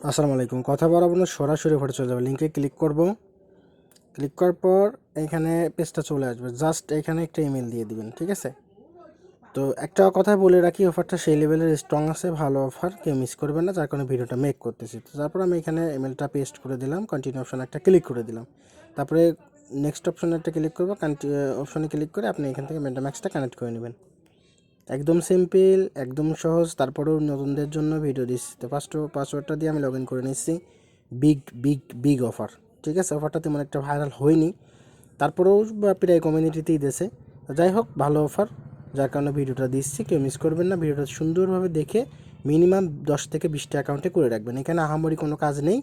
আসসালামু আলাইকুম। কথা বলাবো না, সরাসরি ঘরে চলে যাবে। লিঙ্কে ক্লিক করব। ক্লিক করার পর এখানে পেজটা চলে আসবে। জাস্ট এখানে একটা ইমেল দিয়ে দিবেন, ঠিক আছে? তো একটা কথা বলে রাখি, অফারটা সেই লেভেলের স্ট্রং আছে, ভালো অফার, কেউ মিস করবেন না, যার কারণে ভিডিওটা মেক করতেছি। তো তারপর আমি এখানে ইমেলটা পেস্ট করে দিলাম, কন্টিনিউ অপশানে একটা ক্লিক করে দিলাম। তারপরে নেক্সট অপশানে একটা ক্লিক করবো, অপশানে ক্লিক করে আপনি এখান থেকে মেটাম্যাক্সটা কানেক্ট করে নেবেন। একদম সিম্পল, একদম সহজ। তারপরেও নতুনদের জন্য ভিডিও দিচ্ছি। তো পাসওয়ার্ডটা দিয়ে আমি লগ ইন করে নিচ্ছি। বিগ বিগ বিগ অফার, ঠিক আছে? অফারটা তেমন একটা ভাইরাল হয়নি, তারপরেও প্রায় কমিউনিটিতেই দিয়েছে। যাই হোক, ভালো অফার, যার কারণে ভিডিওটা দিচ্ছি। কেউ মিস করবেন না। ভিডিওটা সুন্দরভাবে দেখে মিনিমাম 10 থেকে 20টা অ্যাকাউন্টে করে রাখবেন। এখানে আহামরি কোনো কাজ নেই,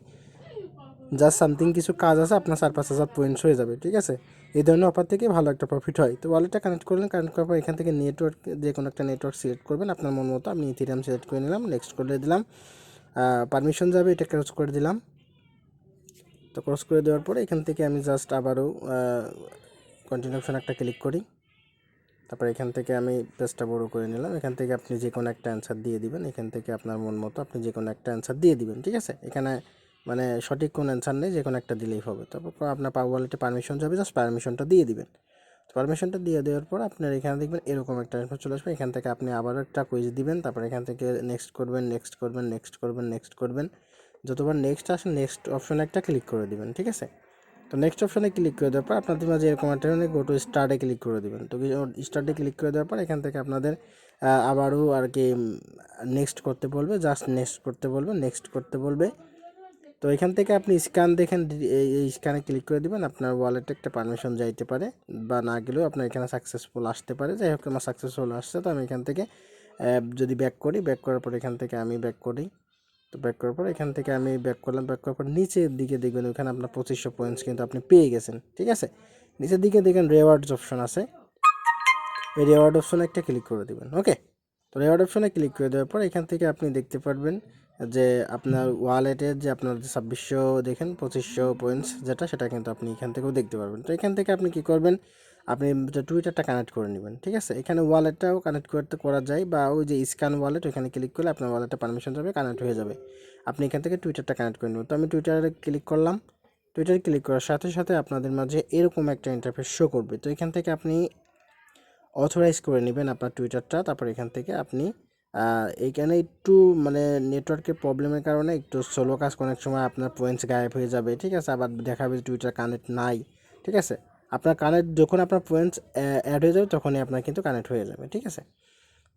জাস্ট সামথিং কিছু কাজ আছে, আপনার 4-5 হাজার পয়েন্টস হয়ে যাবে, ঠিক আছে? এই ধরনের অফার থেকে ভালো একটা প্রফিট হয়। তো ওয়ালেটটা কানেক্ট করলেন, কানেক্ট করার পর এখান থেকে নেটওয়ার্ক, যে কোনো একটা নেটওয়ার্ক সিলেক্ট করবেন আপনার মন মতো। আমি ইথেরিয়াম সিলেক্ট করে নিলাম, নেক্সট করে দিলাম। পারমিশন যাবে, এটা ক্রস করে দিলাম। তো ক্রস করে দেওয়ার পরে এখান থেকে আমি জাস্ট আবারও কন্টিনিউ অপশন একটা ক্লিক করি। তারপর এখান থেকে আমি পেজটা বড় করে নিলাম। এখান থেকে আপনি যে কোনো একটা অ্যান্সার দিয়ে দিবেন। এখান থেকে আপনার মন মতো আপনি যে কোনো একটা অ্যান্সার দিয়ে দিবেন, ঠিক আছে? এখানে মানে সঠিক কোনো অ্যান্সার নেই, যে কোনো একটা দিলেই হবে। তারপর আপনার ওয়ালেটে পারমিশন যাবে, জাস্ট পারমিশনটা দিয়ে দিবেন। তো পারমিশনটা দিয়ে দেওয়ার পর আপনার এখানে দেখবেন এরকম একটা অ্যান্সার চলে আসবে। এখান থেকে আপনি আবারও একটা কুইজ দিবেন। তারপর এখান থেকে নেক্সট করবেন, নেক্সট করবেন, নেক্সট করবেন, নেক্সট করবেন। যতবার নেক্সট আসে নেক্সট অপশনে একটা ক্লিক করে দিবেন, ঠিক আছে? তো নেক্সট অপশনে ক্লিক করে দেওয়ার পর আপনাদের মাঝে এরকম একটা গো টু স্টার্টে ক্লিক করে দেবেন। তো স্টার্টে ক্লিক করে দেওয়ার পর এখান থেকে আপনাদের আবারও আর কি নেক্সট করতে বলবে, জাস্ট নেক্সট করতে বলবে, নেক্সট করতে বলবে। তো এখান থেকে আপনি স্ক্যান দেখেন, এই স্ক্যানে ক্লিক করে দিবেন। আপনার ওয়ালেটে একটা পারমিশন যাইতে পারে, বা না গেলেও আপনার এখানে সাকসেসফুল আসতে পারে। যাই হোক, আমার সাকসেসফুল আসছে। তো আমি এখান থেকে যদি ব্যাক করি, ব্যাক করার পর এখান থেকে আমি ব্যাক করি। তো ব্যাক করার পর এখান থেকে আমি ব্যাক করলাম। ব্যাক করার পর নিচের দিকে দেখবেন ওখানে আপনার 2500 পয়েন্টস কিন্তু আপনি পেয়ে গেছেন, ঠিক আছে? নিচের দিকে দেখেন রেওয়ার্ডস অপশন আছে, এই রেওয়ার্ড অপশনে একটা ক্লিক করে দেবেন। ওকে, তো রেওয়ার্ড অপশনে ক্লিক করে দেওয়ার পর এখান থেকে আপনি দেখতে পারবেন যে আপনার ওয়ালেটের যে আপনার 2600 দেখেন 2500 পয়েন্টস যেটা, সেটা কিন্তু আপনি এখান থেকেও দেখতে পারবেন। তো এখান থেকে আপনি কি করবেন, আপনি টুইটারটা কানেক্ট করে নেবেন, ঠিক আছে? এখানে ওয়ালেটটাও কানেক্ট করা যায়, বা ওই যে স্ক্যান ওয়ালেট, ওখানে ক্লিক করলে আপনার ওয়ালেটে পারমিশন যাবে, কানেক্ট হয়ে যাবে। আপনি এখান থেকে টুইটারটা কানেক্ট করে নেবেন। তো আমি টুইটারে ক্লিক করলাম। টুইটারে ক্লিক করার সাথে সাথে আপনাদের মাঝে এরকম একটা ইন্টারফেস শো করবে। তো এখান থেকে আপনি অথরাইজ করে নেবেন আপনার টুইটারটা। তারপর এখান থেকে আপনি এইখানে একটু মানে নেটওয়ার্কের প্রবলেমের কারণে একটু স্লো কাজ, অনেক সময় আপনার পয়েন্টস গায়েব হয়ে যাবে, ঠিক আছে? আবার দেখাবে টুইটার কানেক্ট নাই, ঠিক আছে? আপনার কানেক্ট যখন আপনার পয়েন্টস অ্যাড হয়ে যাবে তখনই আপনার কিন্তু কানেক্ট হয়ে যাবে, ঠিক আছে?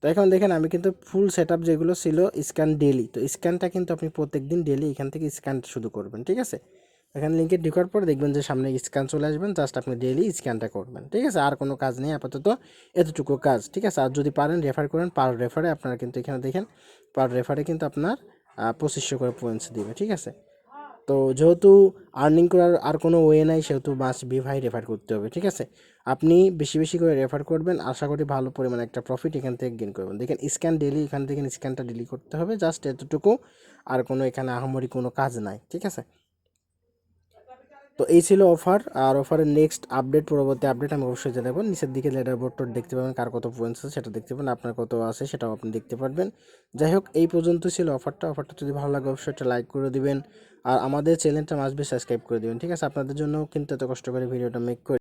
তো এখন দেখেন আমি কিন্তু ফুল সেট আপ যেগুলো ছিল স্ক্যান ডেলি, তো স্ক্যানটা কিন্তু আপনি প্রত্যেক দিন ডেলি এখান থেকে স্ক্যান শুরু করবেন, ঠিক আছে? এখানে লিঙ্কে ঢোকার পর দেখবেন যে সামনে স্ক্যান চলে আসবেন, জাস্ট আপনি ডেইলি স্ক্যানটা করবেন, ঠিক আছে? আর কোনো কাজ নেই আপাতত, এতটুকু কাজ, ঠিক আছে? আর যদি পারেন রেফার করেন, পার রেফারে আপনারা কিন্তু এখানে দেখেন পার রেফারে কিন্তু আপনার 2500 করে পয়েন্টস দিবে, ঠিক আছে? তো যেহেতু আর্নিং করার আর কোনো ওয়ে নাই, সেহেতু মাস্ট বি ভাই রেফার করতে হবে, ঠিক আছে? আপনি বেশি বেশি করে রেফার করবেন, আশা করি ভালো পরিমাণে একটা প্রফিট এখান থেকে গেইন করবেন। দেখেন স্ক্যান ডেলি, এখান থেকে স্ক্যানটা ডেলি করতে হবে, জাস্ট এতটুকু। আর কোনো এখানে আহামরি কোনো কাজ নাই, ঠিক আছে? তো এই ছিল অফার। আর অফারের নেক্সট আপডেট, পরবর্তী আপডেট আমি অবশ্যই জানাবো। নিচের দিকে লেটার বোর্ডটা দেখতে পাবেন, কার কত পয়েন্টস আছে সেটা দেখতে পাবেন, আপনার কত আছে সেটাও আপনি দেখতে পারবেন। যাই হোক, এই পর্যন্ত ছিল অফারটা যদি ভালো লাগে অবশ্যই একটা লাইক করে দিবেন, আর আমাদের চ্যানেলটা মাস্ট বি সাবস্ক্রাইব করে দিবেন, ঠিক আছে? আপনাদের জন্য কিন্তু এত কষ্ট করে ভিডিওটা মেক করি।